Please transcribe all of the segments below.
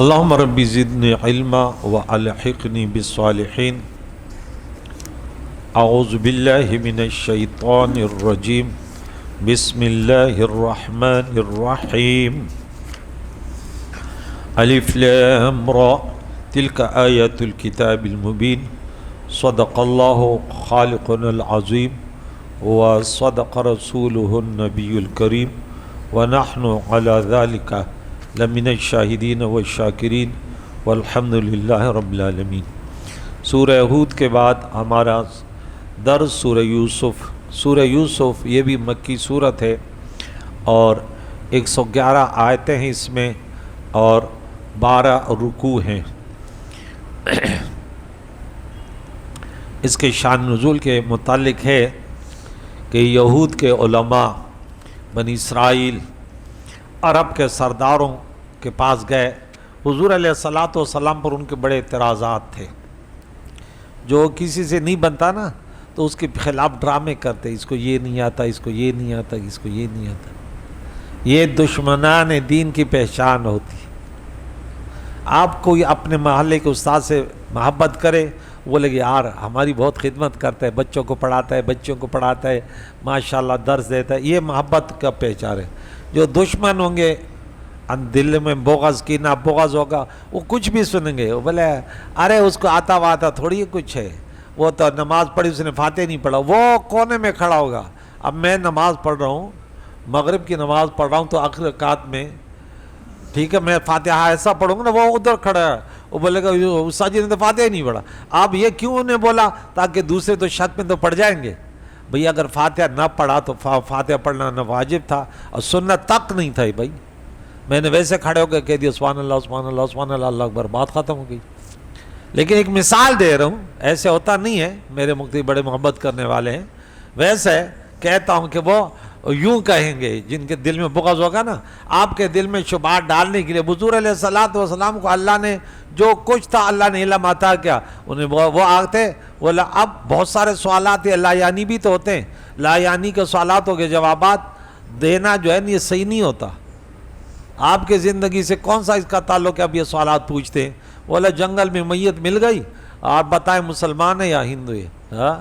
اللهم رب زدني علما وألحقني بالصالحين. أعوذ بالله من الشيطان الرجيم. بسم الله الرحمن الرحيم. ألف لام را تلك آيات الكتاب المبين. صدق الله خالقنا العظيم وصدق رسوله النبي الكريم ونحن على ذلك لمن الشاہدین والشاکرین والحمد للہ رب العالمین. سورہ ہود کے بعد ہمارا درس سورہ یوسف. سورہ یوسف یہ بھی مکی صورت ہے اور 111 آیتیں ہیں اس میں اور 12 رکوع ہیں. اس کے شان نزول کے متعلق ہے کہ یہود کے علماء بنی اسرائیل عرب کے سرداروں کے پاس گئے. حضور علیہ الصلاۃ والسلام پر ان کے بڑے اعتراضات تھے. جو کسی سے نہیں بنتا نا تو اس کے خلاف ڈرامے کرتے، اس کو یہ نہیں آتا، اس کو یہ نہیں آتا، اس کو یہ نہیں آتا. یہ دشمنان دین کی پہچان ہوتی. آپ کوئی اپنے محلے کے استاد سے محبت کرے، وہ لگے یار ہماری بہت خدمت کرتا ہے، بچوں کو پڑھاتا ہے، بچوں کو پڑھاتا ہے، ماشاءاللہ درس دیتا ہے، یہ محبت کا پہچان ہے. جو دشمن ہوں گے دل میں بغض کینہ بغض ہوگا، وہ کچھ بھی سنیں گے. وہ بولے ارے اس کو آتا واتا تھوڑی کچھ ہے، وہ تو نماز پڑھی اس نے فاتحہ نہیں پڑھا، وہ کونے میں کھڑا ہوگا. اب میں نماز پڑھ رہا ہوں، مغرب کی نماز پڑھ رہا ہوں تو آخر رکعت میں ٹھیک ہے میں فاتحہ ایسا پڑھوں گا نا، وہ ادھر کھڑا ہے، وہ بولے گا استاد جی نے تو فاتحہ نہیں پڑھا. آپ یہ کیوں انہیں بولا؟ تاکہ دوسرے تو شک میں تو پڑ جائیں گے. بھئی اگر فاتحہ نہ پڑھا تو فاتحہ پڑھنا نہ واجب تھا اور سنت تک نہیں تھا. بھائی میں نے ویسے کھڑے ہو کے کہہ دیا سبحان اللہ سبحان اللہ سبحان اللہ اللہ اکبر، بات ختم ہو گئی. لیکن ایک مثال دے رہا ہوں، ایسے ہوتا نہیں ہے، میرے مفتی بڑے محبت کرنے والے ہیں. ویسے کہتا ہوں کہ وہ یوں کہیں گے جن کے دل میں بغض ہوگا نا، آپ کے دل میں شبہات ڈالنے کے لیے. حضور علیہ الصلاۃ والسلام کو اللہ نے جو کچھ تھا اللہ نے علم عطا کیا. انہیں وہ آتے بولا اب بہت سارے سوالات لا یعنی بھی تو ہوتے ہیں، لا یعنی کے سوالاتوں کے جوابات دینا جو ہے نا یہ صحیح نہیں ہوتا. آپ کے زندگی سے کون سا اس کا تعلق ہے اب یہ سوالات پوچھتے ہیں؟ بولا جنگل میں میت مل گئی، آپ بتائیں مسلمان ہے یا ہندو ہے. ہاں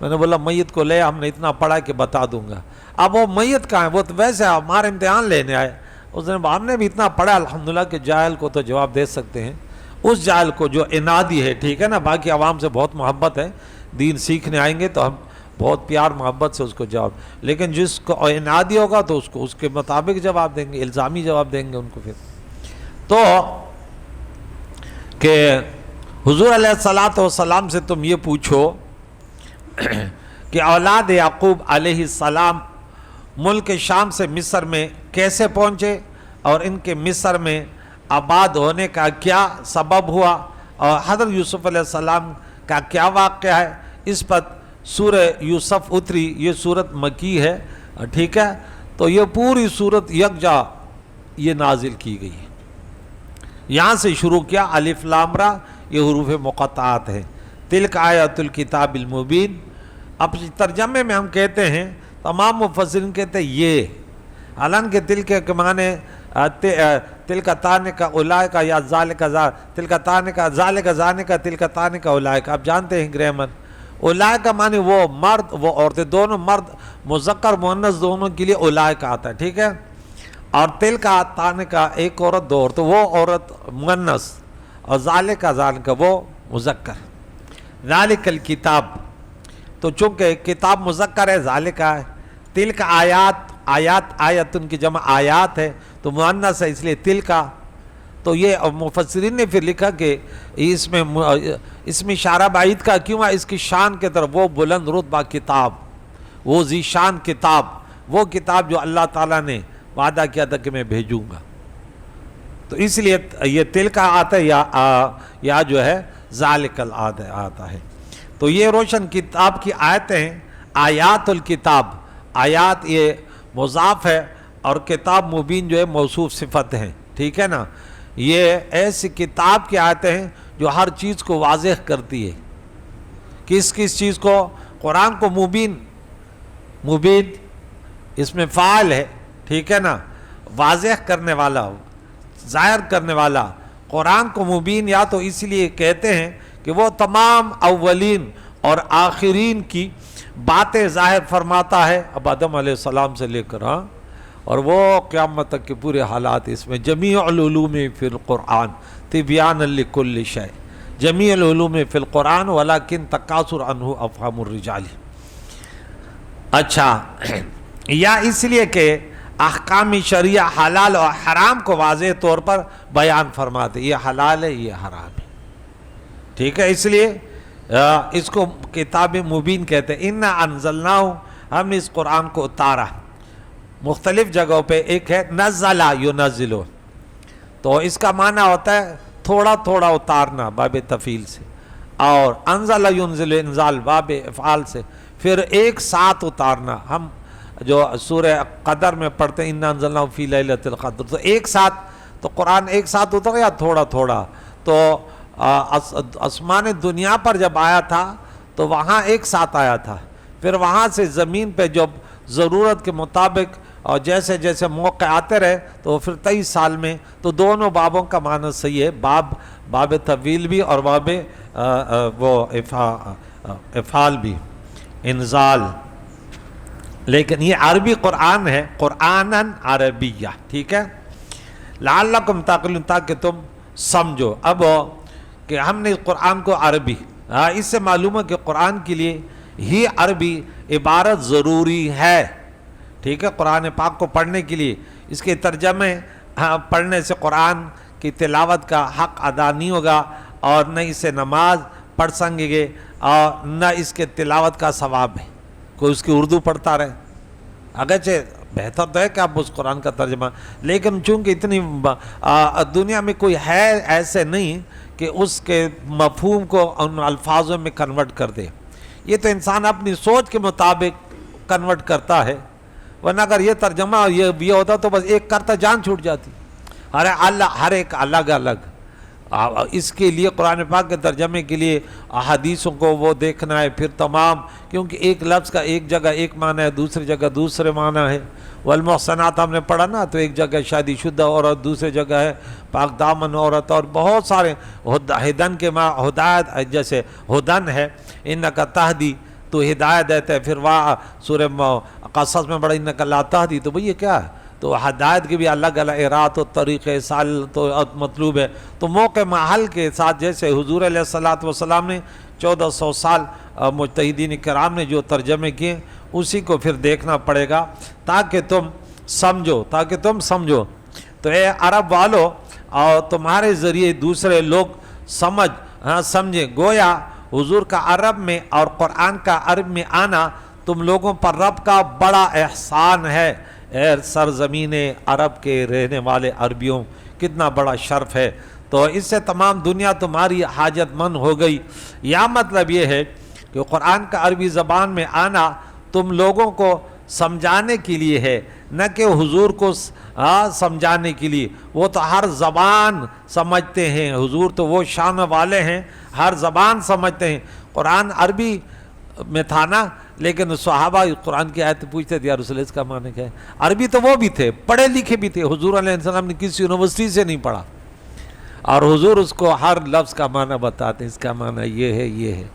میں نے بولا میت کو لے، ہم نے اتنا پڑھا کہ بتا دوں گا. اب وہ میت کہاں ہے؟ وہ تو ویسے ہمارے امتحان لینے آئے. اس نے ہم نے بھی اتنا پڑھا الحمدللہ کہ جاہل کو تو جواب دے سکتے ہیں. اس جاہل کو جو انادی ہے، ٹھیک ہے نا، باقی عوام سے بہت محبت ہے، دین سیکھنے آئیں گے تو ہم بہت پیار محبت سے اس کو جواب. لیکن جس کو انادی ہوگا تو اس کو اس کے مطابق جواب دیں گے، الزامی جواب دیں گے ان کو. پھر تو کہ حضور علیہ الصلاۃ والسلام سے تم یہ پوچھو کہ اولاد یعقوب علیہ السلام ملک شام سے مصر میں کیسے پہنچے اور ان کے مصر میں آباد ہونے کا کیا سبب ہوا اور حضرت یوسف علیہ السلام کا کیا واقعہ ہے. اس پر سورہ یوسف اتری. یہ صورت مکی ہے، ٹھیک ہے. تو یہ پوری صورت یکجا یہ نازل کی گئی ہے. یہاں سے شروع کیا، الف لام را، یہ حروف مقطعات ہیں. تلک آیات الکتاب المبین. اب ترجمے میں ہم کہتے ہیں، تمام مفسرین کہتے ہیں یہ، حالانکہ تلک کے معنی تلک تانے کا اولائے کا یا ذالک تلک تانے کا ذالک زانے کا تلک تانے کا اولائے کا. آپ جانتے ہیں گرامر. اولائے کا معنی وہ مرد وہ عورتیں، دونوں مرد مذکر مؤنث دونوں کے لیے اولائے کا آتا ہے، ٹھیک ہے. اور تلک تانے کا ایک عورت دو عورت، وہ عورت مؤنث، اور ذالک زان کا وہ مذکر. ذالک الکتاب، تو چونکہ کتاب مذکر ہے ذالک ہے. تلک آیات، آیات آیت ان کی جمع آیات ہے تو مؤنث ہے اس لیے تلک. تو یہ مفسرین نے پھر لکھا کہ اس میں اشارہ بعید کا کیوں ہے؟ اس کی شان کے طرف، وہ بلند رتبہ کتاب، وہ ذی شان کتاب، وہ کتاب جو اللہ تعالیٰ نے وعدہ کیا تھا کہ میں بھیجوں گا. تو اس لیے یہ تلک آتا ہے یا جو ہے ذالک آتا ہے. تو یہ روشن کتاب کی آیتیں ہیں. آیات الکتاب، آیات یہ مضاف ہے اور کتاب مبین جو ہے موصوف صفت ہیں، ٹھیک ہے نا. یہ ایسی کتاب کی آیتیں ہیں جو ہر چیز کو واضح کرتی ہے. کس چیز کو؟ قرآن کو. مبین اس میں فاعل ہے، ٹھیک ہے نا، واضح کرنے والا، ظاہر کرنے والا. قرآن کو مبین یا تو اس لیے کہتے ہیں کہ وہ تمام اولین اور آخرین کی باتیں ظاہر فرماتا ہے، اب آدم علیہ السلام سے لے کر اور وہ قیامت تک کے پورے حالات اس میں، جمیع العلوم فی القرآن تبیانا لکل شیء، جمیع العلوم فی القرآن ولکن تکاثر عنہ افہام الرجال۔ اچھا، یا اس لیے کہ احکام شریعہ حلال اور حرام کو واضح طور پر بیان فرماتے، یہ حلال ہے یہ حرام ہے، ٹھیک ہے، اس لیے اس کو کتاب مبین کہتے ہیں۔ انا انزلناہ، ہم نے اس قرآن کو اتارا مختلف جگہوں پہ، ایک ہے نزل ینزل، تو اس کا معنی ہوتا ہے تھوڑا تھوڑا اتارنا باب تفعیل سے، اور انزل ینزل انزال باب افعال سے، پھر ایک ساتھ اتارنا، ہم جو سورہ قدر میں پڑھتے ہیں انا انزلناہ فی لیلۃ القدر، تو ایک ساتھ، تو قرآن ایک ساتھ اتر یا تھوڑا تھوڑا؟ تو آسمان دنیا پر جب آیا تھا تو وہاں ایک ساتھ آیا تھا، پھر وہاں سے زمین پہ جب ضرورت کے مطابق اور جیسے جیسے موقع آتے رہے تو پھر 23 سال میں، تو دونوں بابوں کا معنی صحیح ہے، باب طویل بھی اور باب وہ افعال بھی، انزال، لیکن یہ عربی قرآن ہے، قرآناً عربیہ، ٹھیک ہے، لعلکم تعقلون، تاکہ تم سمجھو۔ اب کہ ہم نے قرآن کو عربی، اس سے معلوم ہے کہ قرآن کے لیے ہی عربی عبارت ضروری ہے، ٹھیک ہے، قرآن پاک کو پڑھنے کے لیے اس کے ترجمے پڑھنے سے قرآن کی تلاوت کا حق ادا نہیں ہوگا، اور نہ اسے نماز پڑھ سکیں گے، اور نہ اس کے تلاوت کا ثواب ہے، کوئی اس کی اردو پڑھتا رہے، اگرچہ بہتر تو ہے کہ آپ اس قرآن کا ترجمہ، لیکن چونکہ اتنی دنیا میں کوئی ہے ایسے نہیں کہ اس کے مفہوم کو ان الفاظوں میں کنورٹ کر دے، یہ تو انسان اپنی سوچ کے مطابق کنورٹ کرتا ہے، ورنہ اگر یہ ترجمہ یہ ہوتا تو بس ایک کرتا جان چھوٹ جاتی، ہر ایک الگ الگ، اس کے لیے قرآن پاک کے ترجمے کے لیے احادیثوں کو وہ دیکھنا ہے، پھر تمام، کیونکہ ایک لفظ کا ایک جگہ ایک معنی ہے، دوسری جگہ دوسرے معنی ہے، والمحصنات ہم نے پڑھا نا، تو ایک جگہ شادی شدہ عورت، دوسری جگہ ہے پاک دامن عورت، اور بہت سارے ہدن کے ہدایت، جیسے ہدن ہے انکا تہدی، تو ہدایت دیتا ہے، پھر وہاں سورہ قصص میں بڑا انکا لا تہدی، تو بھئی یہ کیا ہے؟ تو ہدایت کے بھی الگ الگ ارات و طریقے سال تو مطلوب ہے، تو موقع محل کے ساتھ، جیسے حضور علیہ السلام نے 1400 سال مجتہدین کرام نے جو ترجمے کیے، اسی کو پھر دیکھنا پڑے گا تاکہ تم سمجھو، تو اے عرب والو، اور تمہارے ذریعے دوسرے لوگ سمجھیں، گویا حضور کا عرب میں اور قرآن کا عرب میں آنا تم لوگوں پر رب کا بڑا احسان ہے، اے سرزمین عرب کے رہنے والے عربیوں، کتنا بڑا شرف ہے، تو اس سے تمام دنیا تمہاری حاجت مند ہو گئی۔ یا مطلب یہ ہے کہ قرآن کا عربی زبان میں آنا تم لوگوں کو سمجھانے کے لیے ہے، نہ کہ حضور کو سمجھانے کے لیے، وہ تو ہر زبان سمجھتے ہیں، حضور تو وہ شان والے ہیں، ہر زبان سمجھتے ہیں، قرآن عربی میں تھا نا، لیکن صحابہ قرآن کی آیت پوچھتے تھے یا رسول اللہ، اس کا معنی کیا ہے؟ عربی تو وہ بھی تھے، پڑھے لکھے بھی تھے، حضور علیہ السلام نے کسی یونیورسٹی سے نہیں پڑھا، اور حضور اس کو ہر لفظ کا معنی بتاتے ہیں، اس کا معنی یہ ہے، یہ ہے،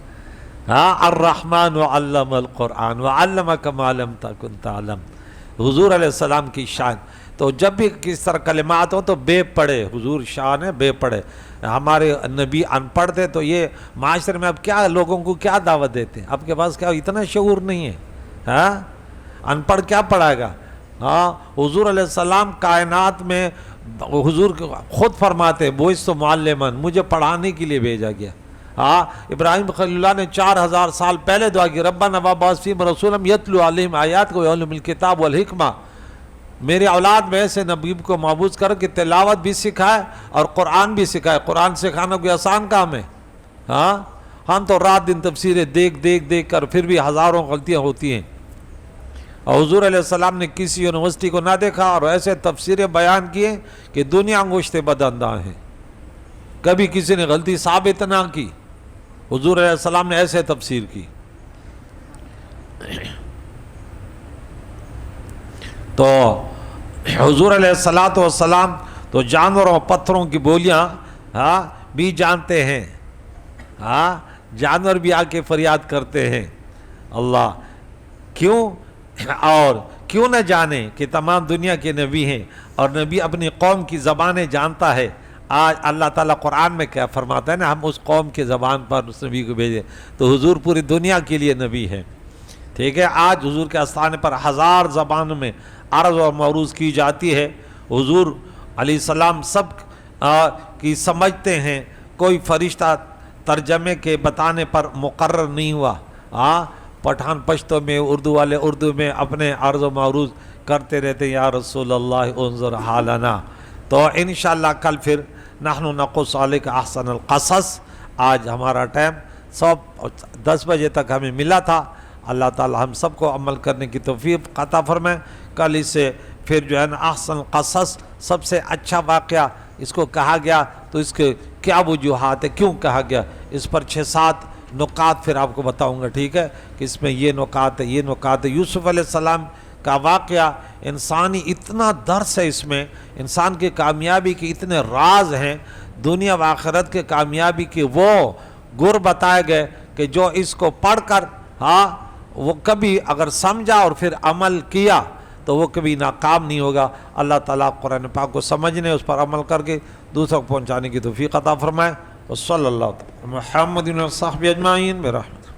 الرحمن علم القرآن وعلمک ما لم تکن تعلم، حضور علیہ السلام کی شان۔ تو جب بھی کس طرح کلمات ہوں تو بے پڑھے، حضور شان ہے بے پڑھے، ہمارے نبی ان پڑھ تھے، تو یہ معاشرے میں اب کیا لوگوں کو کیا دعوت دیتے ہیں؟ آپ کے پاس کیا اتنا شعور نہیں ہے؟ ان پڑھ کیا پڑھائے گا؟ حضور علیہ السلام کائنات میں، حضور خود فرماتے ہیں بعثت معلما، مجھے پڑھانے کے لیے بھیجا گیا۔ ابراہیم خلیل اللہ نے 4000 سال پہلے دعا کی، ربنا وابعث فیہم رسولا یتلو علیہم آیاتک ویعلمہم الکتاب والحکمہ، میرے اولاد میں ایسے نبی کو معبود کر کہ تلاوت بھی سکھائے اور قرآن بھی سکھائے۔ قرآن سکھانا کوئی آسان کام ہے؟ ہم تو رات دن تفسیریں دیکھ کر پھر بھی ہزاروں غلطیاں ہوتی ہیں، اور حضور علیہ السلام نے کسی یونیورسٹی کو نہ دیکھا اور ایسے تفسیریں بیان کیے کہ دنیا انگشت بدانداں ہے، کبھی کسی نے غلطی ثابت نہ کی، حضور علیہ السلام نے ایسے تفسیر کی۔ تو حضور علیہ السلام تو جانوروں پتھروں کی بولیاں ہاں بھی جانتے ہیں، ہاں جانور بھی آ کے فریاد کرتے ہیں اللہ کیوں، اور کیوں نہ جانے کہ تمام دنیا کے نبی ہیں اور نبی اپنی قوم کی زبانیں جانتا ہے۔ آج اللہ تعالیٰ قرآن میں کیا فرماتا ہے نا، ہم اس قوم کے زبان پر اس نبی کو بھیجے، تو حضور پوری دنیا کے لیے نبی ہے، ٹھیک ہے۔ آج حضور کے آستانے پر 1000 زبانوں میں عرض و معروض کی جاتی ہے، حضور علیہ السلام سب کی سمجھتے ہیں، کوئی فرشتہ ترجمے کے بتانے پر مقرر نہیں ہوا، ہاں پٹھان پشتو میں، اردو والے اردو میں اپنے عرض و معروض کرتے رہتے ہیں، یا رسول اللہ انظر حالنا۔ تو انشاءاللہ کل پھر نحن نقص علیک احسن القصص، آج ہمارا ٹائم 10 بجے تک ہمیں ملا تھا، اللہ تعالی ہم سب کو عمل کرنے کی توفیق عطا فرمائے۔ کل اس سے پھر جو ہے نا احسن القصص سب سے اچھا واقعہ اس کو کہا گیا، تو اس کے کیا وجوہات ہے، کیوں کہا گیا، اس پر 6-7 نکات پھر آپ کو بتاؤں گا، ٹھیک ہے، کہ اس میں یہ نکات ہے، یہ نکات ہے۔ یوسف علیہ السلام کا واقعہ انسانی اتنا درس ہے، اس میں انسان کی کامیابی کے اتنے راز ہیں، دنیا و آخرت کے کامیابی کے وہ گر بتائے گئے کہ جو اس کو پڑھ کر ہاں وہ کبھی اگر سمجھا اور پھر عمل کیا تو وہ کبھی ناکام نہیں ہوگا۔ اللہ تعالیٰ قرآن پاک کو سمجھنے، اس پر عمل کر کے دوسروں کو پہنچانے کی توفیق عطا فرمائے۔ وصلی اللہ تعالی محمد و صحبہ اجمعین برحمتہ۔